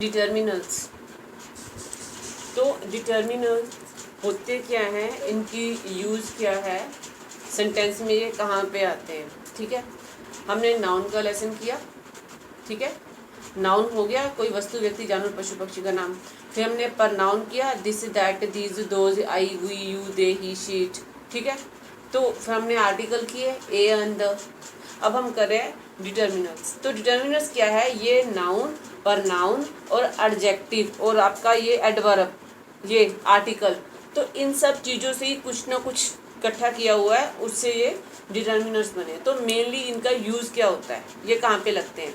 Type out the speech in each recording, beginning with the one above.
Determiners. तो determiners होते क्या हैं, इनकी यूज़ क्या है, सेंटेंस में ये कहाँ पे आते हैं। ठीक है, हमने नाउन का लेसन किया। ठीक है, नाउन हो गया कोई वस्तु, व्यक्ति, जानवर, पशु, पक्षी का नाम। फिर हमने प्रनाउन किया, this, that, these, those, I, we, you, they, he, she, it. ठीक है, तो फिर हमने आर्टिकल किए, ए एंड द। अब हम कर रहे हैं डिटर्मिनल्स। तो डिटर्मिनल्स क्या है, ये नाउन, प्रनाउन और एडजेक्टिव और आपका ये एडवर्ब, ये आर्टिकल, तो इन सब चीज़ों से ही कुछ ना कुछ इकट्ठा किया हुआ है, उससे ये डिटर्मिनल्स बने। तो मेनली इनका यूज़ क्या होता है, ये कहाँ पे लगते हैं।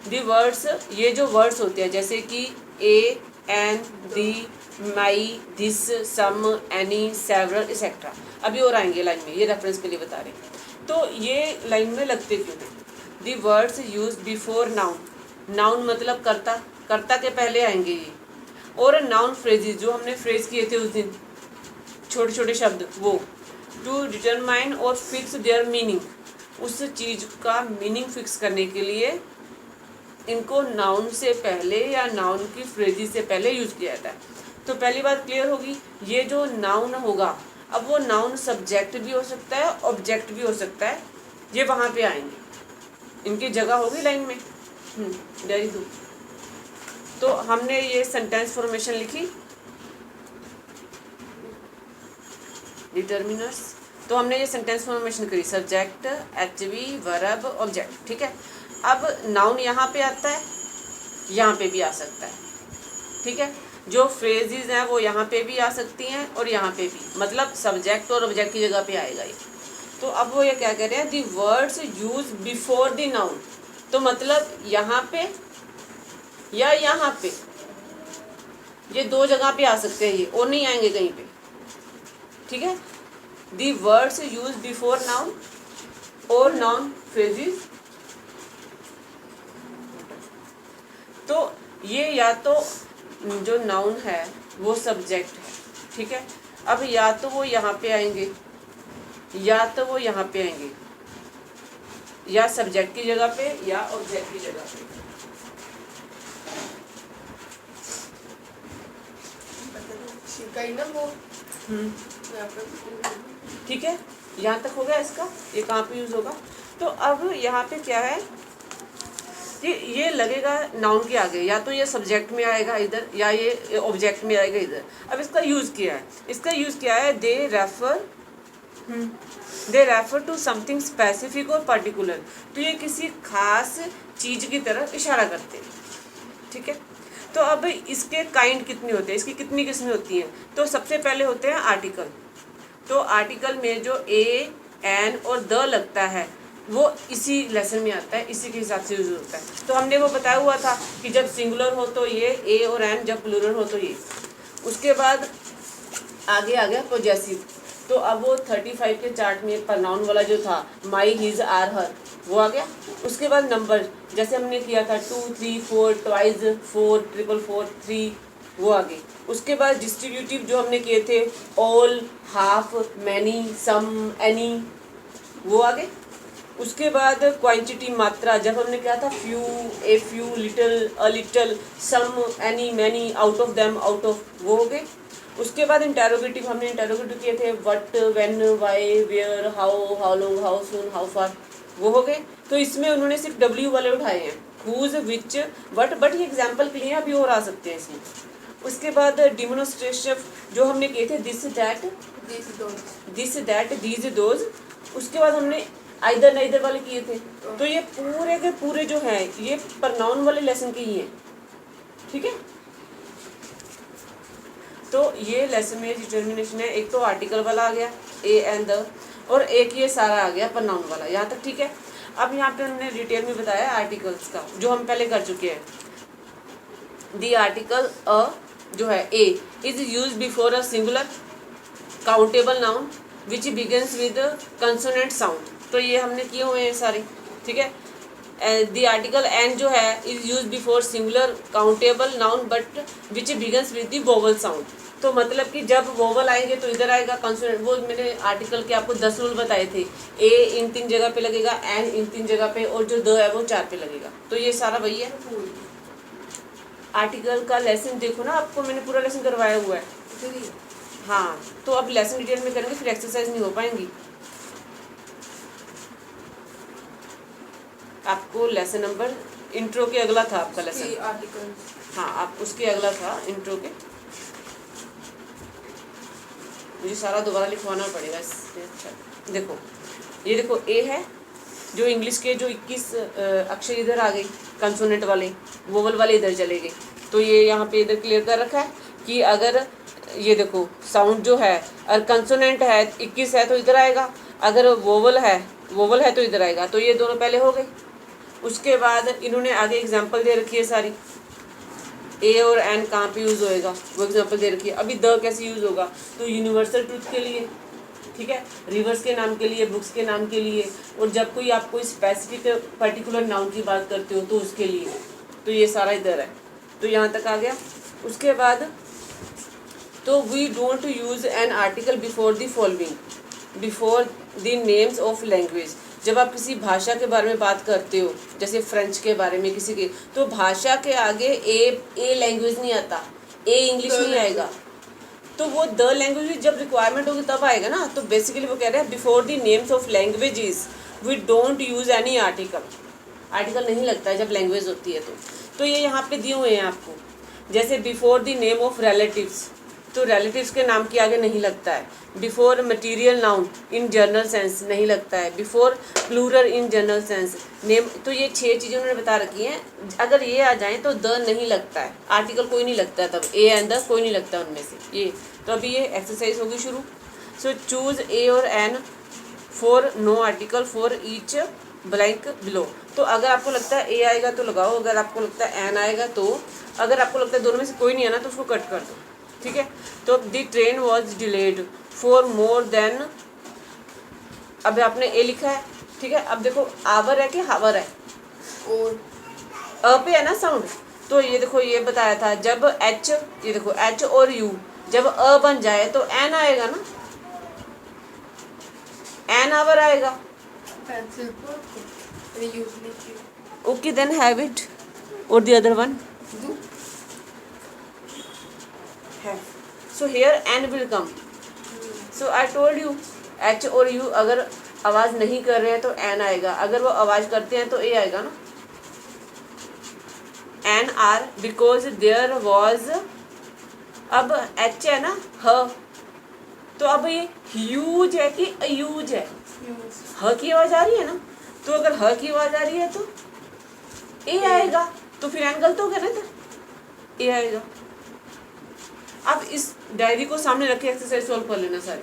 दी वर्ड्स, ये जो वर्ड्स होते हैं जैसे कि a, an, the, my, this, some, any, several, etcetera, अभी और आएंगे लाइन में, ये रेफरेंस के लिए बता रहे हैं। तो ये लाइन में लगते क्यों हैं। The words use before noun, noun मतलब कर्ता, कर्ता के पहले आएंगे ये। और नाउन फ्रेजेस, जो हमने फ्रेज किए थे उस दिन, छोटे छोटे शब्द, वो टू डिटरमाइन और फिक्स देयर मीनिंग, उस चीज़ का मीनिंग फिक्स करने के लिए इनको नाउन से पहले या नाउन की फ्रेजेस से पहले यूज किया जाता है। तो पहली बात क्लियर होगी, ये जो नाउन होगा, अब वो नाउन सब्जेक्ट भी हो सकता है, ऑब्जेक्ट भी हो सकता है, ये वहाँ पे आएंगे, इनकी जगह होगी लाइन में। Very good. तो हमने ये सेंटेंस फॉर्मेशन लिखी, डिटर्मिनर्स। तो हमने ये सेंटेंस फॉर्मेशन करी, सब्जेक्ट, एडजेक्टिव, वर्ब, ऑब्जेक्ट। ठीक है, अब नाउन यहाँ पे आता है, यहाँ पे भी आ सकता है। ठीक है, जो फ्रेजेस हैं वो यहाँ पे भी आ सकती हैं और यहाँ पे भी, मतलब सब्जेक्ट और ऑब्जेक्ट की जगह पे आएगा ये। तो अब वो ये क्या कह रहे हैं, the words use before the noun, तो मतलब यहाँ पे या यहाँ पे, ये दो जगह पे आ सकते हैं ये, और नहीं आएंगे कहीं पे। ठीक है, the words use before noun और नाउन फ्रेजेस। तो ये या तो जो नाउन है वो सब्जेक्ट है। ठीक है, अब या तो वो यहाँ पे आएंगे या तो वो यहाँ पे आएंगे, या सब्जेक्ट की जगह पे या ऑब्जेक्ट की जगह पे। ठीक है, यहाँ तक हो गया इसका, ये कहाँ पे यूज होगा। तो अब यहाँ पे क्या है, ये लगेगा नाउन के आगे, या तो ये सब्जेक्ट में आएगा इधर या ये ऑब्जेक्ट में आएगा इधर। अब इसका यूज़ क्या है, इसका यूज़ क्या है, they refer to something specific और पर्टिकुलर, तो ये किसी खास चीज़ की तरफ इशारा करते हैं। ठीक है, तो अब इसके काइंड कितने होते हैं, इसकी कितनी किस्में होती हैं। तो सबसे पहले होते हैं आर्टिकल। तो आर्टिकल में जो ए, एन और द लगता है वो इसी लेसन में आता है, इसी के हिसाब से यूज होता है। तो हमने वो बताया हुआ था कि जब सिंगुलर हो तो ये ए और एन, जब प्लूरल हो तो ये। उसके बाद आगे आ गया पॉजेसिव। तो अब वो 35 के चार्ट में प्रनाउन वाला जो था, माई, हिज, आर, हर, वो आ गया। उसके बाद नंबर, जैसे हमने किया था 2, 3, 4, ट्वाइस, 4, 444, 3, वो आ गई। उसके बाद डिस्ट्रीब्यूटिव जो हमने किए थे, ऑल, हाफ, मैनी, सम, एनी, वो आ गए। उसके बाद क्वांटिटी, मात्रा, जब हमने क्या था, few, a few, little, a little, some, any, many, out of them, out of, वो हो गए। उसके बाद इंटेरोगेटिव, हमने इंटेरोगेटिव किए थे, what, when, why, where, how long, how soon, how far, वो हो गए। तो इसमें उन्होंने सिर्फ डब्ल्यू वाले उठाए हैं, हुज, विच, बट ये एग्जाम्पल के लिए अभी और आ सकते हैं इसमें। उसके बाद डिमोन्स्ट्रेटिव जो हमने किए थे, दिस, दैट, दीज, दोज। उसके बाद हमने आइदर नाइदर वाले किए थे। तो ये पूरे के पूरे जो हैं ये प्रनाउन वाले लेसन के ही हैं। ठीक है, तो ये लेसन में डिटर्मिनेशन है, एक तो आर्टिकल वाला आ गया ए एंड द, और एक ये सारा आ गया प्रनाउन वाला, यहाँ तक ठीक है। अब यहाँ पे हमने डिटेल में बताया आर्टिकल्स का, जो हम पहले कर चुके हैं। दी आर्टिकल अ जो है a is use before a singular countable noun which begins with consonant sound. तो ये हमने किए हुए हैं सारे। ठीक है, दी आर्टिकल एन जो है is use before singular countable noun but which begins with the vowel sound. तो मतलब कि जब वोवल आएंगे तो इधर आएगा कंसोनेंट। वो मैंने आर्टिकल के आपको 10 रूल बताए थे, ए इन 3 जगह पे लगेगा, एन इन 3 जगह पे, और जो द है वो 4 पे लगेगा। तो ये सारा वही है। आर्टिकल का लेसन देखो ना, आपको मैंने पूरा लेसन करवाया हुआ है। हाँ, तो अब लेसन डिटेल में करेंगे, फिर एक्सरसाइज नहीं हो पाएंगी। आपको लेसन नंबर इंट्रो के अगला था आपका लेसन आर्टिकल। हाँ, आप उसके अगला था इंट्रो के। मुझे सारा दोबारा लिखवाना पड़ेगा इससे अच्छा। देखो ये देखो ए है, जो इंग्लिश के जो 21 अक्षर इधर आ गए कंसोनेंट वाले, वोवल वाले इधर चले गए। तो ये यहाँ पे इधर क्लियर कर रखा है कि अगर ये देखो साउंड जो है और कंसोनेंट है 21 है तो इधर आएगा, अगर वोवल है तो इधर आएगा। तो ये दोनों पहले हो गए। उसके बाद इन्होंने आगे एग्जाम्पल दे रखी है सारी, ए और एन कहाँ पे यूज़ होएगा वो एग्जांपल दे रखी है। अभी द कैसे यूज़ होगा, तो यूनिवर्सल ट्रूथ के लिए, ठीक है, रिवर्स के नाम के लिए, बुक्स के नाम के लिए, और जब कोई आप कोई स्पेसिफिक पर्टिकुलर नाउन की बात करते हो तो उसके लिए। तो ये सारा इधर है, तो यहाँ तक आ गया। उसके बाद तो we don't use an article before the following, before the names of language. जब आप किसी भाषा के बारे में बात करते हो, जैसे फ्रेंच के बारे में किसी के, तो भाषा के आगे ए लैंग्वेज नहीं आता, ए इंग्लिश नहीं आएगा। तो वो द लैंग्वेज जब रिक्वायरमेंट होगी तब आएगा ना। तो बेसिकली वो कह रहे हैं before the names of languages we don't use any article. Article नहीं लगता है जब लैंग्वेज होती है तो ये यहाँ पे दिए हुए हैं आपको। जैसे before the name of relatives, तो रिलेटिव्स के नाम के आगे नहीं लगता है। Before material noun in general sense नहीं लगता है। Before plural in general sense name. तो ये 6 चीज़ें उन्होंने बता रखी हैं। अगर ये आ जाएँ तो द नहीं लगता है, आर्टिकल कोई नहीं लगता है, तब ए एंड द कोई नहीं लगता है उनमें से ये। तो अभी ये एक्सरसाइज होगी शुरू। सो चूज़ ए और an for no article for each blank below. तो अगर आपको लगता है ए आएगा तो लगाओ, अगर आपको लगता है एन आएगा तो, अगर आपको लगता है दोनों में से कोई नहीं आना तो उसको कट कर दो, ठीक है। तो the train was delayed for more than, अब आपने ए लिखा है, ठीक है। अब देखो आवर है कि हावर है, और अ पे है ना साउंड। तो ये देखो ये बताया था जब एच, ये देखो एच और यू जब अ बन जाए तो एन आएगा ना, एन आवर आएगा। ओके देन हैव इट और the other one have. So here n will come. So I told you h और u अगर आवाज़ नहीं कर रहे हैं तो n आएगा, अगर वो आवाज़ करते हैं तो a आएगा ना। n r because there was, अब h है ना ह, तो अब ये ह्यूज है कि अयूज है, ह की आवाज़ आ रही है ना, तो अगर ह की आवाज़ आ रही है तो a आएगा, तो फिर n गलत हो गया ना, तो a आएगा। अब इस डायरी को सामने रख के एक्सरसाइज सॉल्व कर लेना सारी।